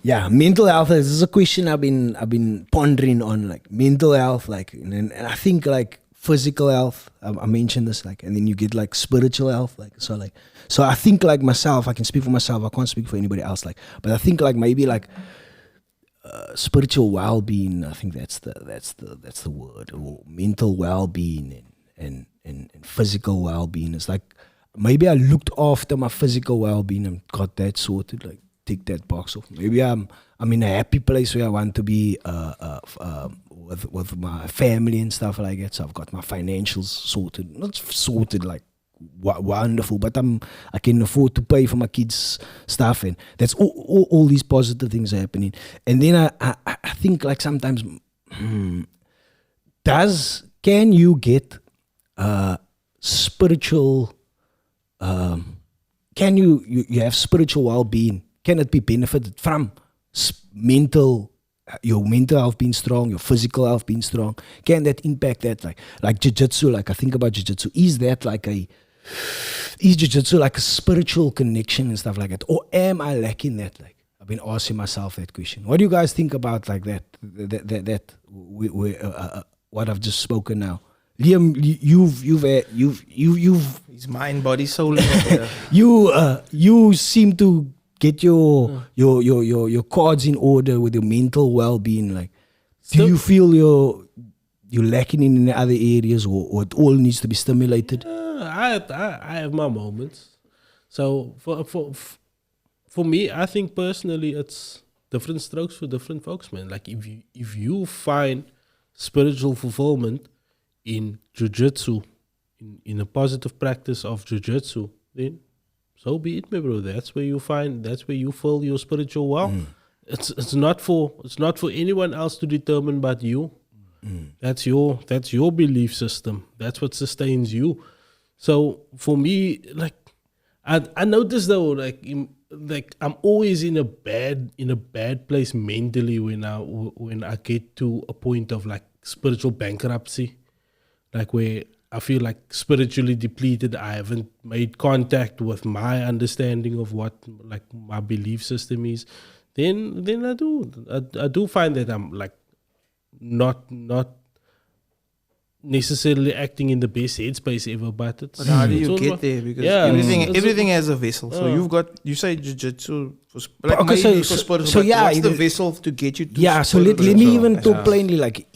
Yeah, mental health. This is a question I've been pondering on, like mental health, like, and I think like physical health. I mentioned this, like, and then you get like spiritual health, like so I think like myself, I can speak for myself. I can't speak for anybody else, like, but I think like maybe like spiritual well-being. I think that's the word, or mental well-being and physical well-being. It's like maybe I looked after my physical well-being and got that sorted, like. Take that box off. Maybe I'm in a happy place where I want to be with my family and stuff like that. So I've got my financials sorted, not sorted like wonderful, but I can afford to pay for my kids' stuff, and that's all these positive things are happening. And then I think like sometimes, can you get spiritual? Can you have spiritual well-being? Can it be benefited from your mental health being strong, your physical health being strong? Can that impact that? Like jiu-jitsu, like I think about jiu-jitsu, is jiu-jitsu like a spiritual connection and stuff like that? Or am I lacking that? Like I've been asking myself that question. What do you guys think about like that what I've just spoken now? Liam, you've His mind, body, soul. you seem to get your cards in order with your mental well-being. Like, do you feel you're lacking in other areas, or it all needs to be stimulated? I have my moments. So for me, I think personally, it's different strokes for different folks, man. Like if you find spiritual fulfillment in jiu-jitsu, in a positive practice of jiu-jitsu, then so be it, my bro. That's where you feel your spiritual well. It's not for anyone else to determine but you. That's your belief system. That's what sustains you. So for me, like I notice though, like I'm always in a bad place mentally when I get to a point of like spiritual bankruptcy, like where I feel like spiritually depleted. I haven't made contact with my understanding of what like my belief system is. Then I do find that I'm like not necessarily acting in the best headspace ever. But how do you get there? Because everything has a vessel. So you say jiu-jitsu for spiritual. So yeah, what's the vessel to get you to? Yeah. So let me even talk plainly. Like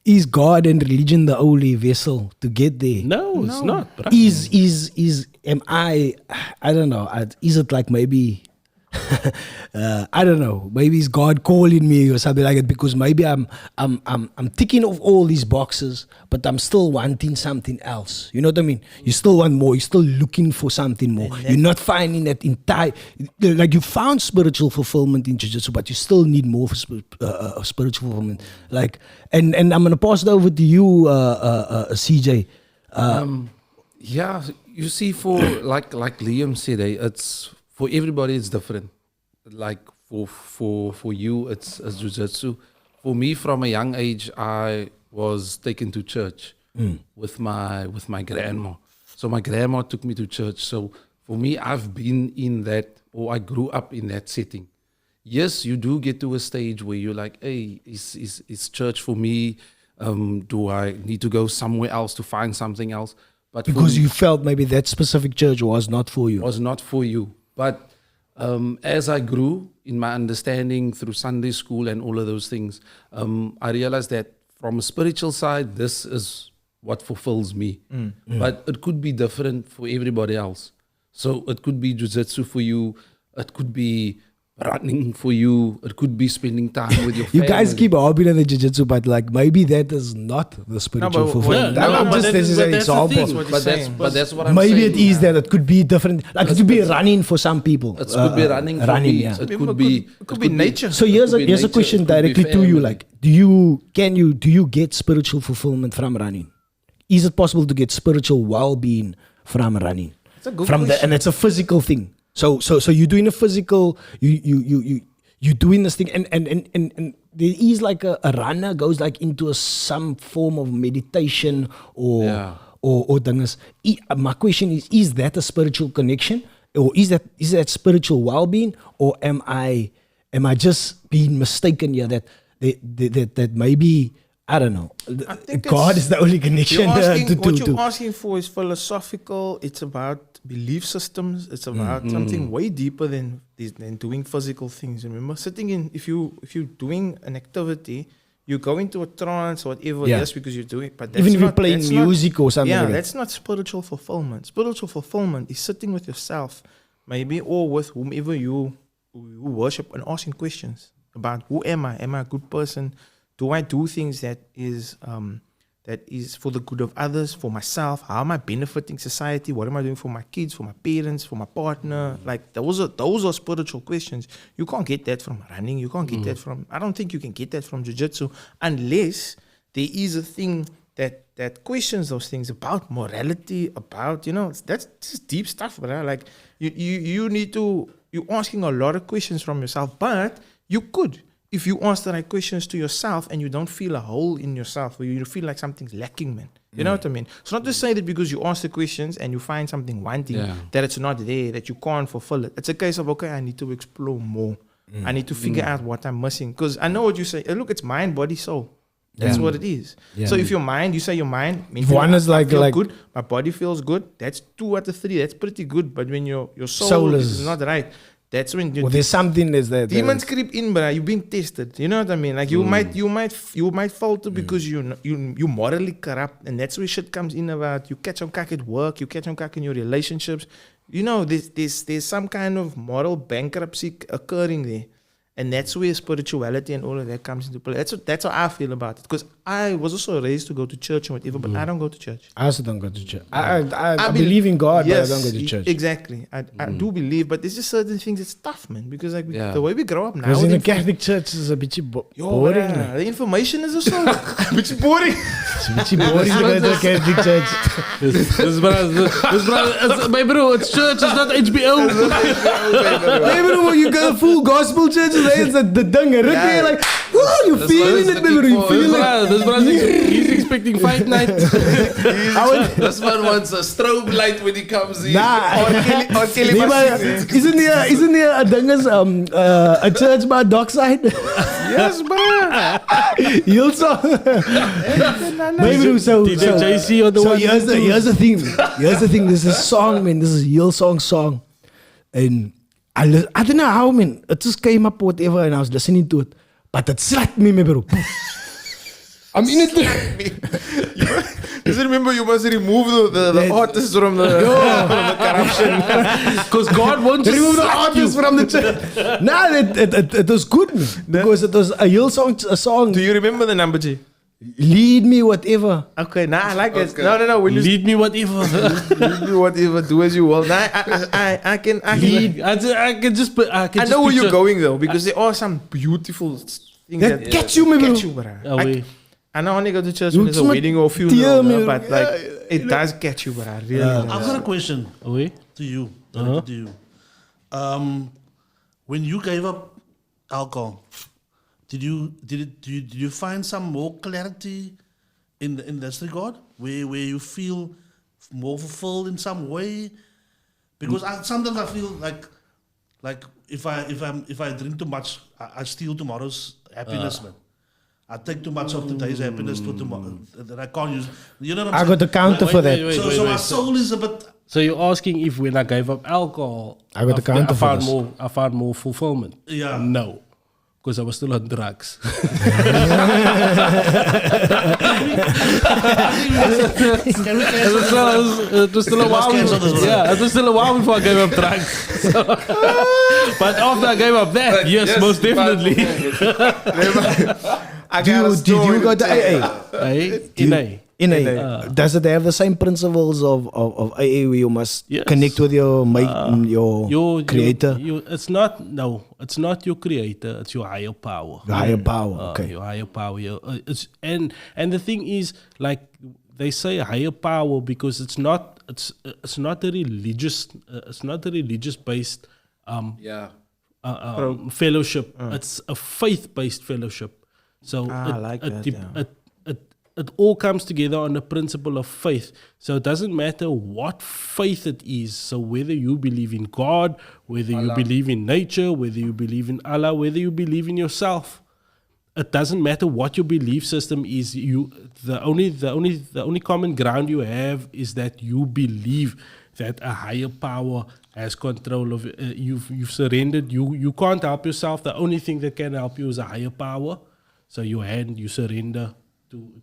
Is God and religion the only vessel to get there? No, it's not. Bro. I don't know. Is it like maybe, I don't know. Maybe is God calling me or something like that? Because maybe I'm ticking off all these boxes, but I'm still wanting something else. You know what I mean? You still want more. You're still looking for something more. You're not finding that like you found spiritual fulfillment in jiu-jitsu, but you still need more for spiritual fulfillment. Like, and I'm gonna pass it over to you, CJ. Yeah, you see, for like Liam said, it's. For everybody, it's different. Like for you, it's jiu-jitsu. For me, from a young age, I was taken to church with my grandma. So my grandma took me to church. So for me, I've been in that, or I grew up in that setting. Yes, you do get to a stage where you're like, hey, is church for me? Do I need to go somewhere else to find something else? But because you felt maybe that specific church was not for you. Was not for you. But as I grew in my understanding through Sunday school and all of those things, I realized that from a spiritual side, this is what fulfills me. But it could be different for everybody else. So it could be jiu-jitsu for you. It could be running for you. It could be spending time with your family. You guys keep harping on the jiu-jitsu, but like maybe that is not the spiritual fulfillment. This is an example. But that's what I'm saying. Maybe it is that it could be different. Like it could be running for some people. It could be running for me. Yeah. It could be nature. So here's a question directly to you. Like, do you get spiritual fulfillment from running? Is it possible to get spiritual well-being from running? It's a good question. And it's a physical thing. So you're doing a physical, you're doing this thing, and there is like a runner goes like into some form of meditation or things. My question is that a spiritual connection? or is that spiritual well-being, or am I just being mistaken here that maybe, I don't know, I think God is the only connection. What you're asking for is philosophical. It's about belief systems. It's about something way deeper than doing physical things. Remember, if you're doing an activity, you go into a trance or whatever, yes, because you're doing. But even if you're playing music or something. Yeah, like that's not spiritual fulfillment. Spiritual fulfillment is sitting with yourself, maybe, or with whomever you worship, and asking questions about who am I? Am I a good person? Do I do things that is for the good of others, for myself? How am I benefiting society? What am I doing for my kids, for my parents, for my partner? Like those are spiritual questions. You can't get that from running. You can't get that from. I don't think you can get that from jiu-jitsu unless there is a thing that questions those things about morality, about that's just deep stuff, bro. Like you need to. You're asking a lot of questions from yourself, but you could. If you ask the right questions to yourself and you don't feel a hole in yourself, or you feel like something's lacking, man. You know what I mean? It's not to say that because you ask the questions and you find something wanting, that it's not there, that you can't fulfill it. It's a case of, okay, I need to explore more. I need to figure out what I'm missing. Because I know what you say. Look, it's mind, body, soul. That's what it is. Yeah. So if your mind, you say your mind, one is like good, my body feels good, that's 2 out of 3. That's pretty good. But when your soul is not right, that's when there's something that's there. Demons creep in, bro. You're being tested. You know what I mean? Like you might falter because you morally corrupt, and that's where shit comes in about you catch on cack at work, you catch on cack in your relationships. There's some kind of moral bankruptcy occurring there. And that's where spirituality and all of that comes into play. That's how I feel about it. Because I was also raised to go to church and whatever, but I don't go to church. I also don't go to church. I believe in God, yes, but I don't go to church. Exactly. I do believe, but there's just certain things that's tough, man. Because like the way we grow up now. Because in the Catholic church is a bit boring. The information is also a bit boring. It's a bit boring to go to the Catholic church. This brother, my bro, it's church, it's not HBO. Hey bro, when you go full gospel church, it's the dung and like, oh, you feeling it, bro. You feeling like this brother, he's expecting fight night. This one wants a strobe light when he comes in. Or Kelly isn't there a dungas a church by Dockside? Yes, bro. You'll saw. Maybe so. JC on the one. Here's the thing. This is a song, man. This is a Hillsong song, and I don't know how, man. It just came up, whatever, and I was listening to it, but it slapped me, bro. I'm in it. Just remember, you must remove the artists from the corruption. Because God wants to remove the artists from the church. Nah, it was good, man. Because it was a Hillsong song. Do you remember the number, G? Lead me, whatever. Okay, I like it. No. Lead me, whatever. Lead me, whatever. Do as you will. I can lead. I can just put. I know where you're going though, because there are some beautiful things that catch you, bro. I know I only go to church when there's a wedding or a funeral, but like it does catch you, but I really. I've got a question to you. To you. When you gave up alcohol, did you find some more clarity in this regard, where you feel more fulfilled in some way? Because sometimes I feel like if I drink too much, I steal tomorrow's happiness, man. I take too much of today's happiness for tomorrow that I can't use. You know what I'm saying? I got the counter for that. So my soul is a bit. So you're asking if when I gave up alcohol, I got the counter for this. I found more fulfillment. Yeah. No. Because I was still on drugs. It was still a while. Yeah, it was still a while before I gave up drugs. So, but after I gave up that, yes, most definitely. Did you go to AA? In AA. Does it have the same principles of AA where you must connect with your creator? It's not your creator, it's your higher power. Your higher power, okay. Your higher power. And the thing is, like they say higher power because it's not a religious based fellowship. It's a faith based fellowship. So I like that. it all comes together on the principle of faith. So it doesn't matter what faith it is. So whether you believe in God, whether you believe in nature, whether you believe in Allah, whether you believe in yourself, it doesn't matter what your belief system is. The only common ground you have is that you believe that a higher power has control of you've surrendered. You can't help yourself. The only thing that can help you is a higher power. So you surrender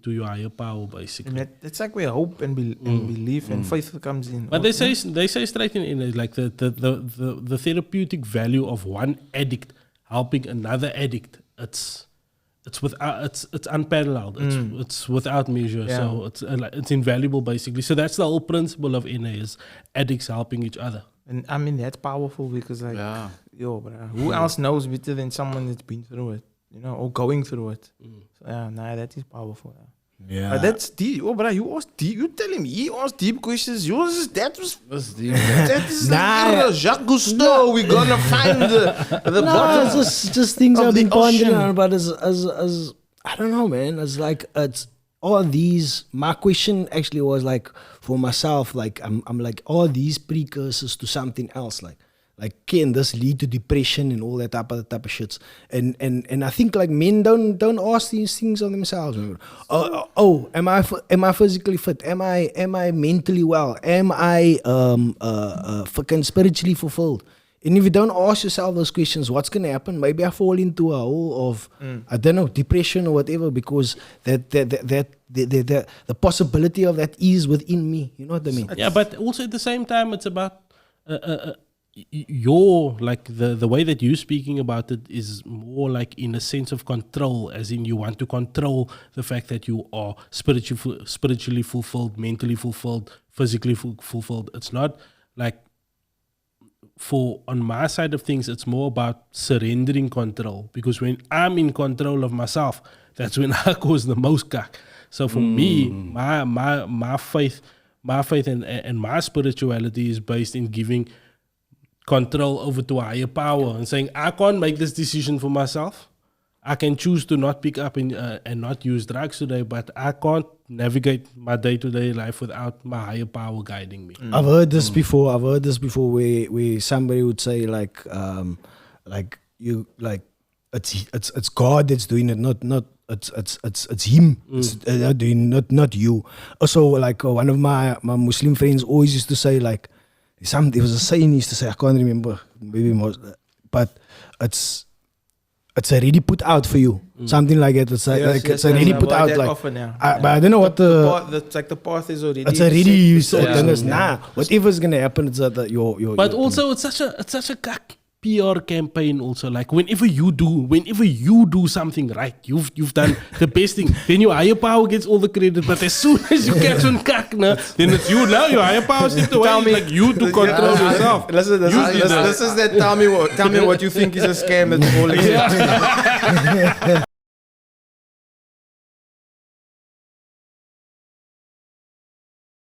to your higher power, basically. And that's like where hope and belief and faith comes in. But they say straight in like the therapeutic value of one addict helping another addict. It's unparalleled. It's without measure. Yeah. So it's invaluable, basically. So that's the whole principle of NA, is addicts helping each other. And I mean, that's powerful because, like, who else knows better than someone that's been through it, or going through it? So, that is powerful. Yeah. But that's deep. Oh, bro, you asked deep. You telling me he asked deep questions. That was deep. That is like Jacques Cousteau. We're gonna find the bottom. It's just things of I've been the pondering ocean. on. But as I don't know, man. It's like it's all these. My question actually was like for myself. Like I'm like all these precursors to something else. Like can this lead to depression and all that type of shits? And I think like men don't ask these things of themselves. Am I physically fit? Am I mentally well? Am I fucking spiritually fulfilled? And if you don't ask yourself those questions, what's gonna happen? Maybe I fall into a hole of I don't know, depression or whatever, because the possibility of that is within me. You know what I mean? Yeah, but also at the same time, it's about your, like the way that you're speaking about it is more like in a sense of control, as in you want to control the fact that you are spiritually fulfilled, mentally fulfilled, physically fulfilled. It's not like, on my side of things, it's more about surrendering control, because when I'm in control of myself, that's when I cause the most cack. So for me, my faith and my spirituality is based in giving control over to a higher power and saying, I can't make this decision for myself. I can choose to not pick up and not use drugs today, but I can't navigate my day-to-day life without my higher power guiding me. I've heard this before. Where somebody would say like it's God that's doing it, not it's him doing, not you. Also, like one of my Muslim friends always used to say like there was a saying he used to say, I can't remember, maybe more, but it's already put out for you. Something like that. It's it's already put out. Like, but I don't know what it's like the path is already. It's already you said. Yeah. Whatever's gonna happen, it's that your. But also, it's such a cack PR campaign. Also, like whenever you do something right, you've done the best thing. Then your higher power gets all the credit. But as soon as you catch on cack, then it's you now. Your higher power stepped away. It's like you to control yourself. This is that. Tell me what you think is a scam that's falling.